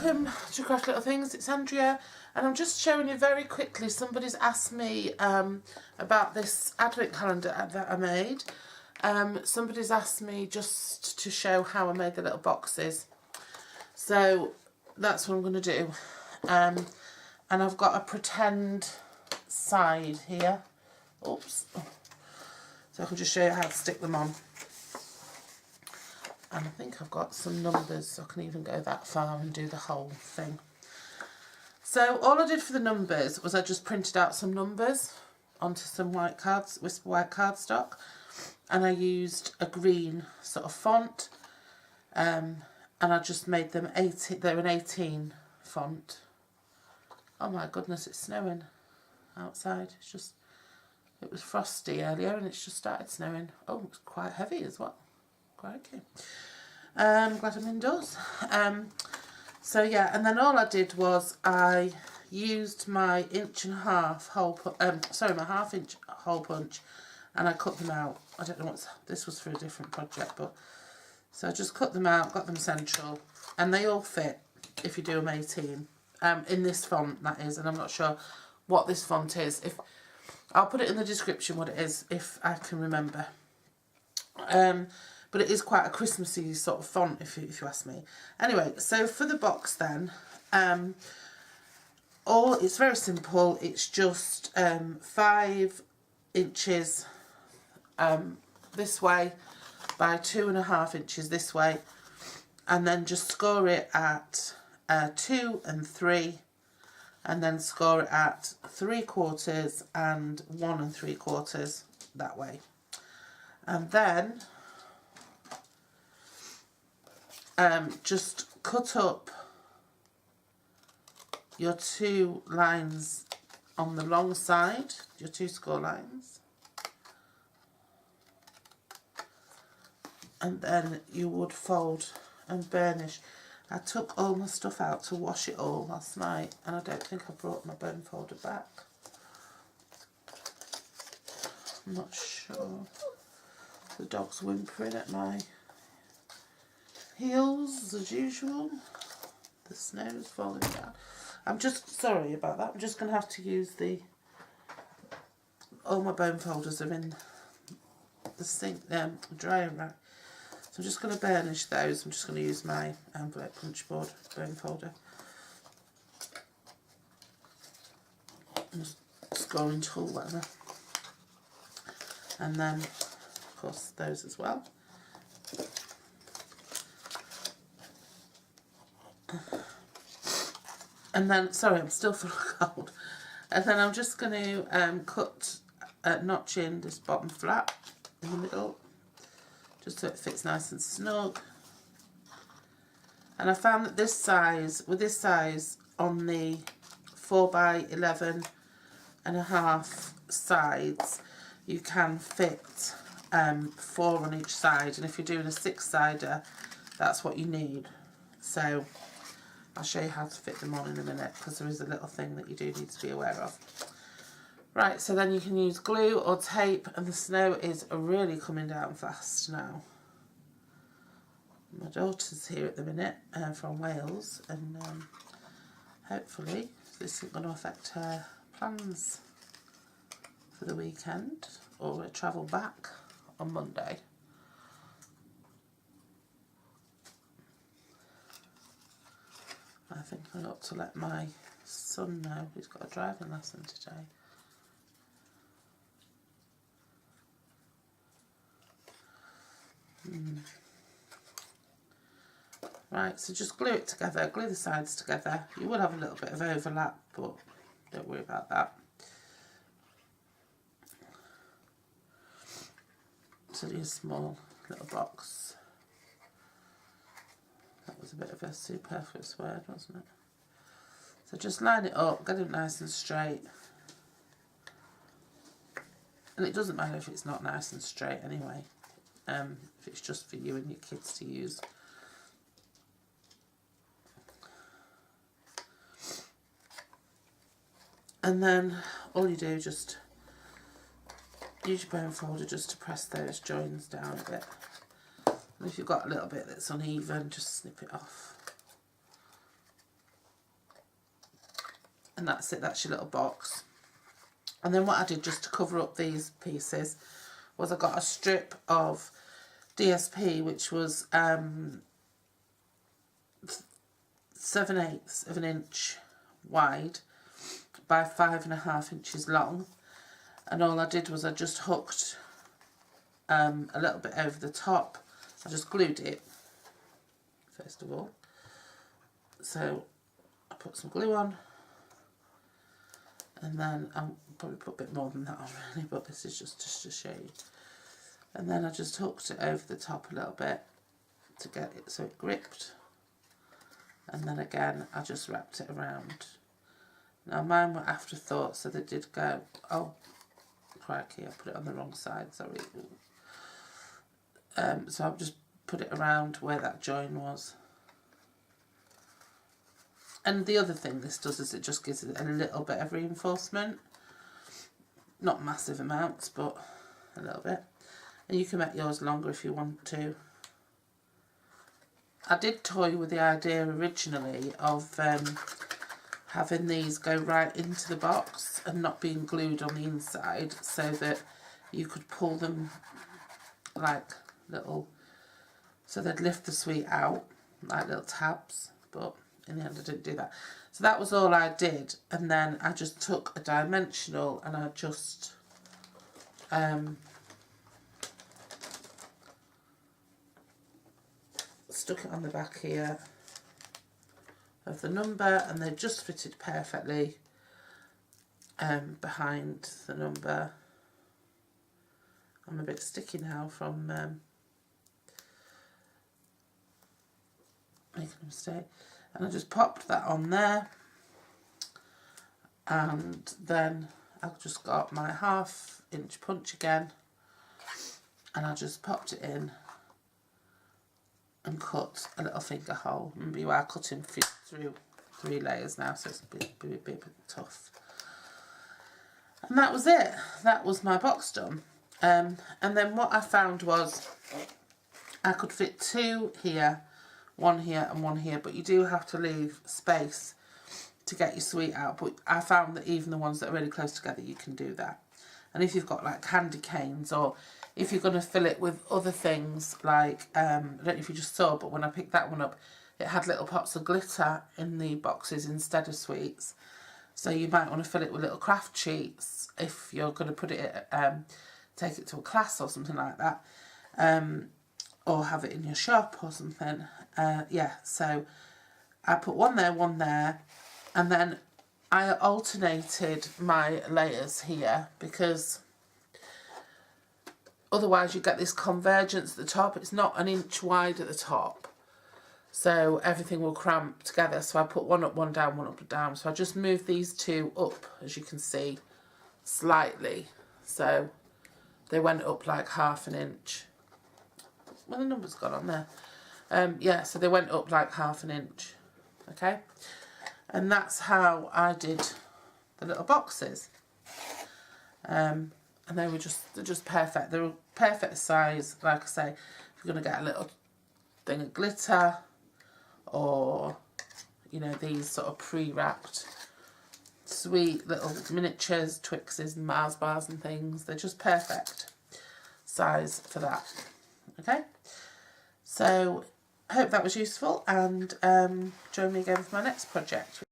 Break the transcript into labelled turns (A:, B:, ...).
A: welcome to Craft Little Things. It's Andrea, and I'm just showing you very quickly. Somebody's asked me about this advent calendar that I made. Somebody's asked me just to show how I made the little boxes. So that's what I'm going to do. And I've got a pretend side here. Oops. So I can just show you how to stick them on. And I think I've got some numbers, so I can even go that far and do the whole thing. So all I did for the numbers was I just printed out some numbers onto some white cards, Whisper White cardstock, and I used a green sort of font, and I just made them 18. They're an 18 font. Oh my goodness, it's snowing outside. It was frosty earlier, and it's just started snowing. Oh, it's quite heavy as well. Crikey. Glad I'm indoors. So yeah, and then all I did was I used my 1.5" hole my 1/2" hole punch, and I cut them out. I don't know this was for a different project, but so I just cut them out, got them central, and they all fit if you do them 18. In this font, that is, and I'm not sure what this font is. I'll put it in the description what it is if I can remember. But it is quite a Christmassy sort of font if you ask me. Anyway, so for the box then, it's very simple. It's just 5 inches this way by 2.5 inches this way, and then just score it at 2 and 3, and then score it at 3/4 and 1 3/4 that way, and then just cut up your 2 lines on the long side, your 2 score lines, and then you would fold and burnish. I took all my stuff out to wash it all last night, and I don't think I brought my bone folder back. I'm not sure. The dog's whimpering at my heels as usual. The snow's falling down. I'm just sorry about that. I'm just going to have to use all my bone folders are in the sink, dryer rack. So I'm just going to burnish those. I'm just going to use my envelope punch board bone folder. Scoring tool, whatever. And then, of course, those as well. And then, sorry, I'm still full of cold. And then I'm just going to cut a notch in this bottom flap in the middle, just so it fits nice and snug. And I found that with this size on the 4x11.5 sides, you can fit 4 on each side, and if you're doing a 6-sider, that's what you need. So I'll show you how to fit them on in a minute, because there is a little thing that you do need to be aware of. Right, so then you can use glue or tape, and the snow is really coming down fast now. My daughter's here at the minute from Wales, and hopefully this isn't going to affect her plans for the weekend or her travel back on Monday. I think I ought to let my son know he's got a driving lesson today. Right, so just glue it together, glue the sides together. You will have a little bit of overlap, but don't worry about that. It's only a small little box. That was a bit of a superfluous word, wasn't it? So just line it up, get it nice and straight. And it doesn't matter if it's not nice and straight anyway, if it's just for you and your kids to use. And then all you do, just use your bone folder just to press those joins down a bit. And if you've got a little bit that's uneven, just snip it off. And that's it, that's your little box. And then what I did just to cover up these pieces was I got a strip of DSP, which was 7/8 of an inch wide by 5.5 inches long, and all I did was I just hooked a little bit over the top. I just glued it first of all, so I put some glue on, and then I'll probably put a bit more than that on really, but this is just to show you. And then I just hooked it over the top a little bit to get it so it gripped, and then again I just wrapped it around. Now mine were afterthought, so they did go, oh crikey, I put it on the wrong side, sorry. So I've just put it around where that join was. And the other thing this does is it just gives it a little bit of reinforcement. Not massive amounts, but a little bit. And you can make yours longer if you want to. I did toy with the idea originally of having these go right into the box and not being glued on the inside, so that you could pull them like little, so they'd lift the sweet out like little tabs, but in the end I didn't do that. So that was all I did, and then I just took a dimensional and I just stuck it on the back here of the number, and they just fitted perfectly behind the number. I'm a bit sticky now from making a mistake, and I just popped that on there, and then I've just got my 1/2 inch punch again, and I just popped it in and cut a little finger hole. Remember, you are cutting through 3 layers now, so it's a bit tough. And that was it. That was my box done. And then what I found was I could fit 2 here, 1 here and 1 here, but you do have to leave space to get your sweet out. But I found that even the ones that are really close together, you can do that. And if you've got like candy canes, or if you're going to fill it with other things, like, I don't know if you just saw, but when I picked that one up, it had little pots of glitter in the boxes instead of sweets. So you might want to fill it with little craft sheets if you're going to put it, take it to a class or something like that, or have it in your shop or something. Yeah, so I put 1 there, and then I alternated my layers here, because otherwise you get this convergence at the top. It's not 1 inch wide at the top, so everything will cramp together. So I put 1 up, 1 down, 1 up and down. So I just moved these 2 up, as you can see, slightly. So they went up like 1/2 inch. Well, the number's gone on there. Yeah, so they went up like 1/2 inch. Okay, and that's how I did the little boxes. And they're just perfect. They're a perfect size. Like I say, if you're going to get a little thing of glitter, or, you know, these sort of pre-wrapped sweet little miniatures, Twixes and Mars bars and things, they're just perfect size for that. Okay, so I hope that was useful, and join me again for my next project.